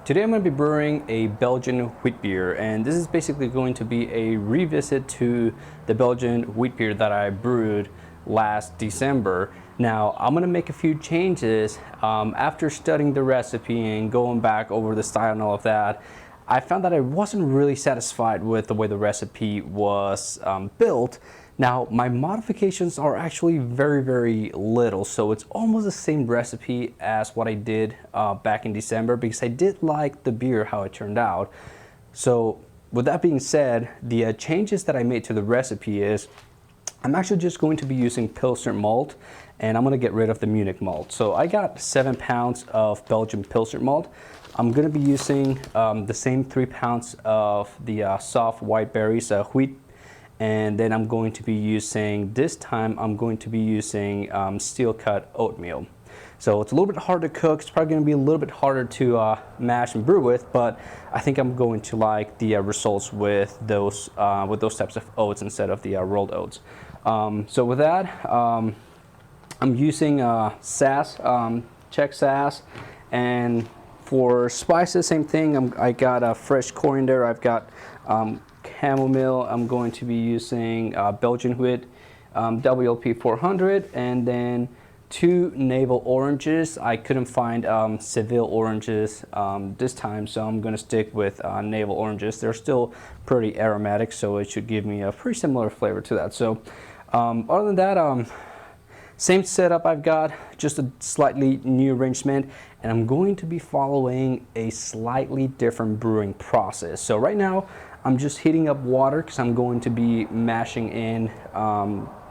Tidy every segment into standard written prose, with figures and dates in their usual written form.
Today I'm going to be brewing a Belgian Witbier, and this is basically going to be a revisit to the Belgian Witbier that I brewed last December. Now I'm going to make a few changes after studying the recipe and going back over the style and all of that. I found that I wasn't really satisfied with the way the recipe was built. Now, my modifications are actually very little, so it's almost the same recipe as what I did back in December, because I did like the beer, how it turned out. So with that being said, the changes that I made to the recipe is I'm actually just going to be using Pilsner malt, and I'm going to get rid of the Munich malt. So I got 7 pounds of Belgian Pilsner malt. I'm going to be using the same 3 pounds of the soft white berries wheat. And then I'm going to be using, this time I'm going to be using steel cut oatmeal. So it's a little bit hard to cook. It's probably going to be a little bit harder to mash and brew with, but I think I'm going to like the results with those types of oats instead of the rolled oats. So with that, I'm using sass, Czech sass, and for spices, same thing. I got fresh coriander. I've got chamomile. I'm going to be using Belgian Wit WLP 400, and then 2 navel oranges. I couldn't find Seville oranges this time, so I'm going to stick with navel oranges. They're still pretty aromatic, so it should give me a pretty similar flavor to that. So other than that, same setup I've got, just a slightly new arrangement, and I'm going to be following a slightly different brewing process. So right now, I'm just heating up water because I'm going to be mashing in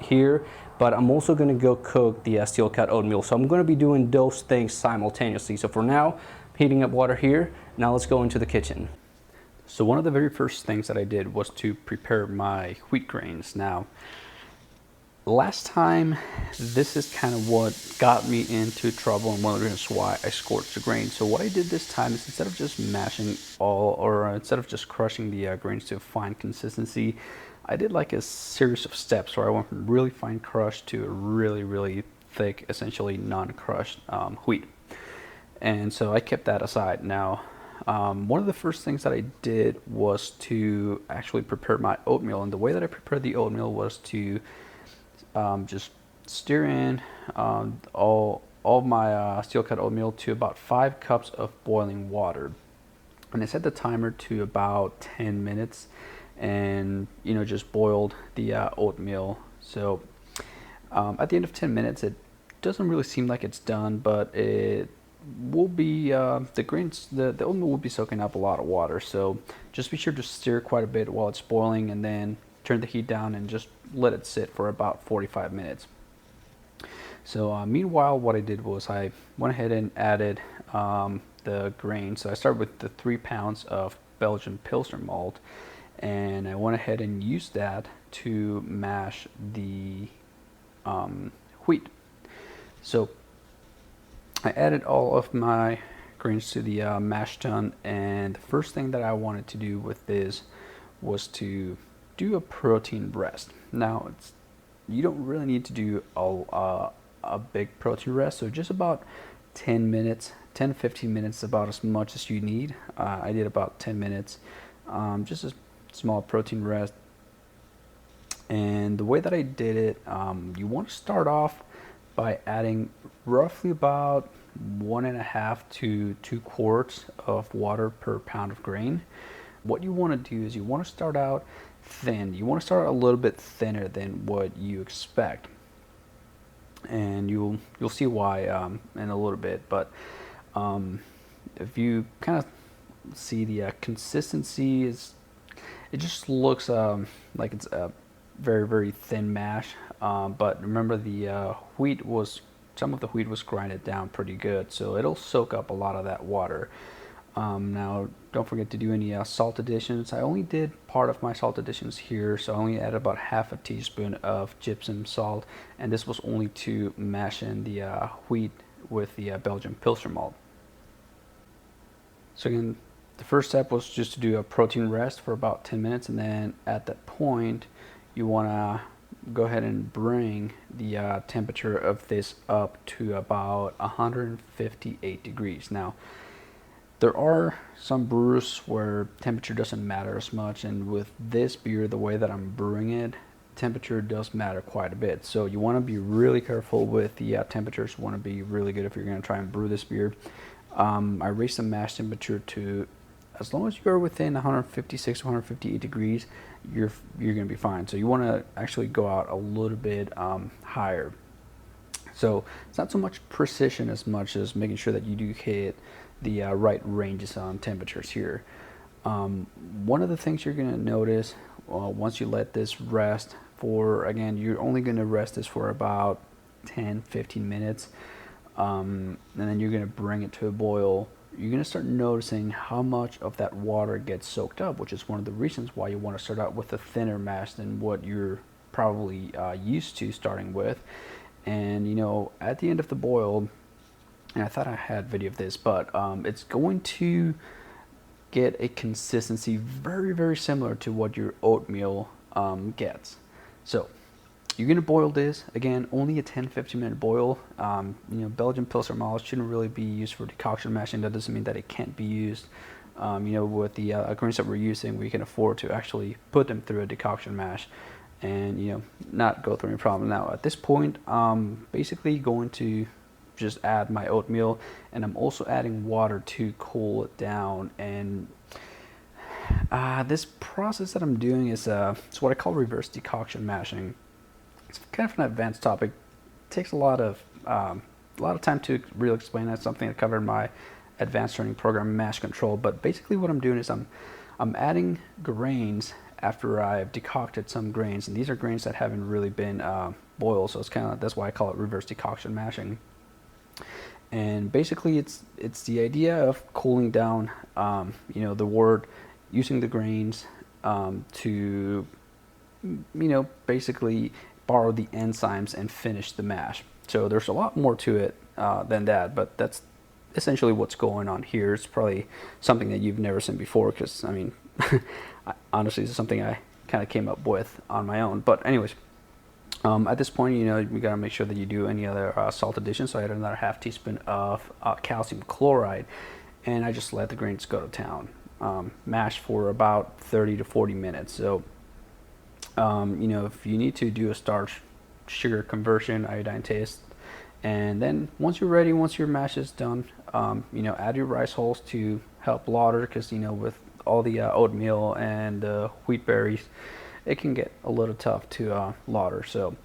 here, but I'm also going to go cook the steel cut oatmeal. So I'm going to be doing those things simultaneously. So for now, heating up water here. Now let's go into the kitchen. So one of the very first things that I did was to prepare my wheat grains. Now, last time, this is kind of what got me into trouble and one of the reasons why I scorched the grains. So what I did this time is, instead of just mashing instead of just crushing the grains to a fine consistency, I did like a series of steps where I went from really fine crush to a really thick, essentially non-crushed wheat. And so I kept that aside. Now, one of the first things that I did was to actually prepare my oatmeal, and the way that I prepared the oatmeal was to just stir in all my steel cut oatmeal to about 5 cups of boiling water, and I set the timer to about 10 minutes, and just boiled the oatmeal. So at the end of 10 minutes, it doesn't really seem like it's done, but it will be the oatmeal will be soaking up a lot of water. So just be sure to stir quite a bit while it's boiling, and then turn the heat down and just let it sit for about 45 minutes. So meanwhile, what I did was I went ahead and added the grain. So I started with the 3 pounds of Belgian Pilsner malt, and I went ahead and used that to mash the wheat. So I added all of my grains to the mash tun, and the first thing that I wanted to do with this was to do a protein rest. Now, you don't really need to do a big protein rest, so just about 10 minutes, 10-15 minutes, about as much as you need. I did about 10 minutes, just a small protein rest. And the way that I did it, you want to start off by adding roughly about 1.5 to 2 quarts of water per pound of grain. What you want to do is you want to start out thin. You want to start a little bit thinner than what you expect, and you'll see why in a little bit. But if you kind of see the consistency, it just looks like it's a very thin mash. But remember, the some of the wheat was grinded down pretty good, so it'll soak up a lot of that water. Now, don't forget to do any salt additions. I only did part of my salt additions here, so I only added about 1/2 teaspoon of gypsum salt, and this was only to mash in the wheat with the Belgian Pilsner malt. So again, the first step was just to do a protein rest for about 10 minutes, and then at that point, you want to go ahead and bring the temperature of this up to about 158 degrees. Now, There are some brewers where temperature doesn't matter as much, and with this beer, the way that I'm brewing it, temperature does matter quite a bit. So you want to be really careful with the temperatures. You want to be really good if you're going to try and brew this beer. I raised the mash temperature to, as long as you're within 156, 158 degrees, you're going to be fine. So you want to actually go out a little bit higher. So it's not so much precision as much as making sure that you do hit the right ranges on temperatures here. One of the things you're going to notice once you let this rest for, again, you're only going to rest this for about 10-15 minutes, and then you're going to bring it to a boil. You're going to start noticing how much of that water gets soaked up, which is one of the reasons why you want to start out with a thinner mash than what you're probably used to starting with. And you know, at the end of the boil, and I thought I had video of this, but it's going to get a consistency very, very similar to what your oatmeal gets. So you're going to boil this, again, only a 10-15 minute boil. You know, Belgian Pilsner malt shouldn't really be used for decoction mashing. That doesn't mean that it can't be used. You know, with the grains that we're using, we can afford to actually put them through a decoction mash and, you know, not go through any problem. Now, at this point, I'm basically going to just add my oatmeal, and I'm also adding water to cool it down. And this process that I'm doing is it's what I call reverse decoction mashing. It's kind of an advanced topic. It takes a lot of time to really explain. That's something I covered in my advanced training program, Mash Control. But basically, what I'm doing is I'm adding grains after I've decocted some grains, and these are grains that haven't really been boiled. So it's kind of, that's why I call it reverse decoction mashing. And basically, it's the idea of cooling down, you know, the wort, using the grains to, you know, basically borrow the enzymes and finish the mash. So there's a lot more to it than that, but that's essentially what's going on here. It's probably something that you've never seen before, because I mean, honestly, this is something I kind of came up with on my own. But anyways, at this point, you know, you gotta make sure that you do any other salt addition. So I added another half teaspoon of calcium chloride, and I just let the grains go to town. Mash for about 30 to 40 minutes. So, you know, if you need to do a starch sugar conversion, iodine taste, and then once you're ready, once your mash is done, you know, add your rice hulls to help lauter, because, you know, with all the oatmeal and wheat berries, it can get a little tough to lauter. So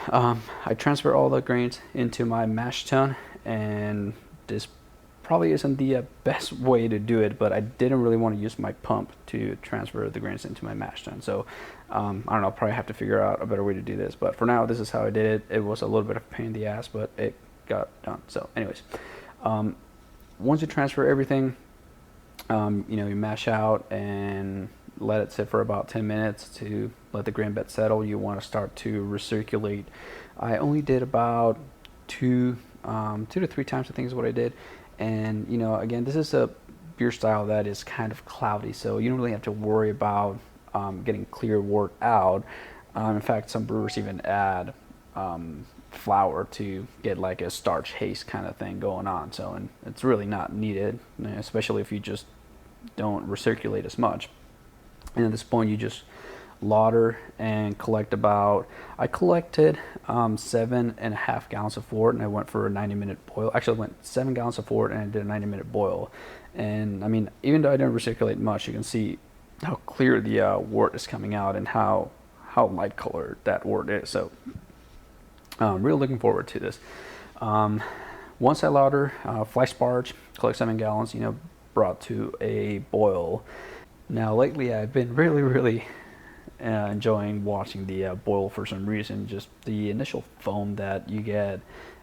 I transfer all the grains into my mash tun, and this probably isn't the best way to do it, but I didn't really want to use my pump to transfer the grains into my mash tun. So I don't know, I'll probably have to figure out a better way to do this, but for now, this is how I did it. It was a little bit of a pain in the ass, but it got done. So anyways, once you transfer everything, you know, you mash out and let it sit for about 10 minutes to let the grain bed settle. You want to start to recirculate. I only did about two to three times, I think is what I did. And, you know, again, this is a beer style that is kind of cloudy, so you don't really have to worry about getting clear wort out. In fact, some brewers even add flour to get like a starch haze kind of thing going on. So, and it's really not needed, especially if you just don't recirculate as much. And at this point, you just lauter and collect about, I collected 7.5 gallons of wort, and I went for a 90-minute boil. Actually, I went 7 gallons of wort and I did a 90-minute boil. And I mean, even though I didn't recirculate much, you can see how clear the wort is coming out and how light colored that wort is. So I'm really looking forward to this. Once I lauter, flash barge, collect 7 gallons, you know, brought to a boil. Now lately I've been really enjoying watching the boil for some reason. Just the initial foam that you get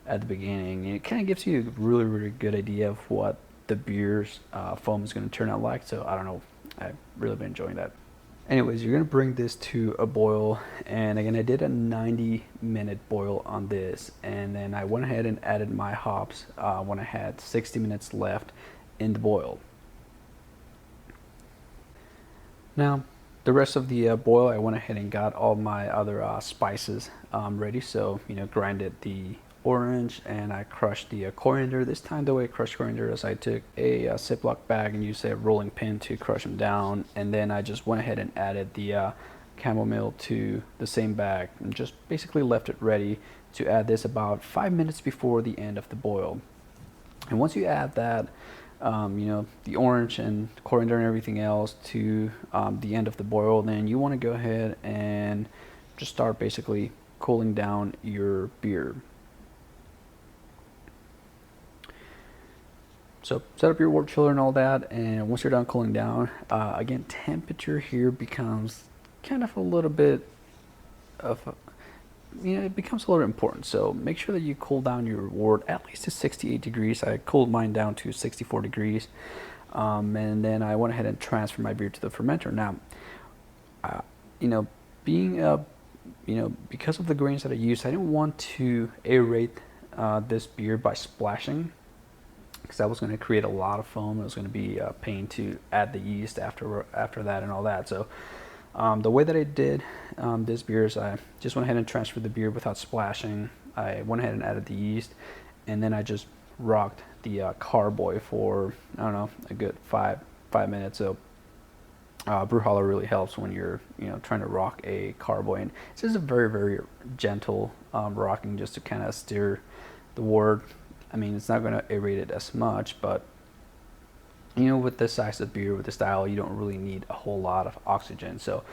at the beginning, it kind of gives you a really good idea of what the beer's foam is going to turn out like. So I don't know, I've really been enjoying that. Anyways, you're going to bring this to a boil, and again, I did a 90-minute boil on this, and then I went ahead and added my hops when I had 60 minutes left in the boil. Now, the rest of the boil, I went ahead and got all my other spices ready. So, you know, grinded the orange, and I crushed the coriander. This time the way I crushed coriander is I took a Ziploc bag and used a rolling pin to crush them down, and then I just went ahead and added the chamomile to the same bag and just basically left it ready to add this about 5 minutes before the end of the boil. And once you add that, you know, the orange and coriander and everything else to the end of the boil, then you want to go ahead and just start basically cooling down your beer. So set up your wort chiller and all that, and once you're done cooling down, again, temperature here becomes kind of a little bit of it becomes a little important. So make sure that you cool down your wort at least to 68 degrees. I cooled mine down to 64 degrees, and then I went ahead and transferred my beer to the fermenter. Now, you know, being because of the grains that I used, I didn't want to aerate this beer by splashing, because that was going to create a lot of foam. It was going to be a pain to add the yeast after that and all that. So the way that I did this beer is I just went ahead and transferred the beer without splashing. I went ahead and added the yeast, and then I just rocked the carboy for, I don't know, a good five minutes. So brew holler really helps when you're trying to rock a carboy, and it's just a very, very gentle rocking, just to kind of steer the wort. I mean, it's not going to aerate it as much, but with this size of beer, with the style, you don't really need a whole lot of oxygen. So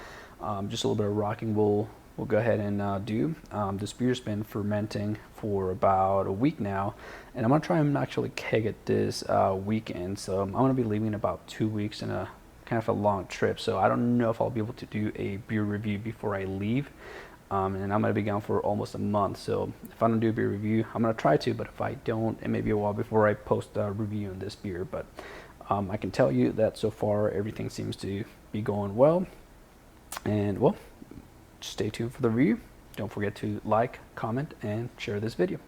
just a little bit of rocking we'll go ahead and do. This beer's been fermenting for about a week now, and I'm going to try and actually keg it this weekend. So I'm going to be leaving about 2 weeks in a kind of a long trip. So I don't know if I'll be able to do a beer review before I leave. And I'm going to be gone for almost a month. So if I don't do a beer review, I'm going to try to, but if I don't, it may be a while before I post a review on this beer. But I can tell you that so far everything seems to be going well. And well, stay tuned for the review. Don't forget to like, comment, and share this video.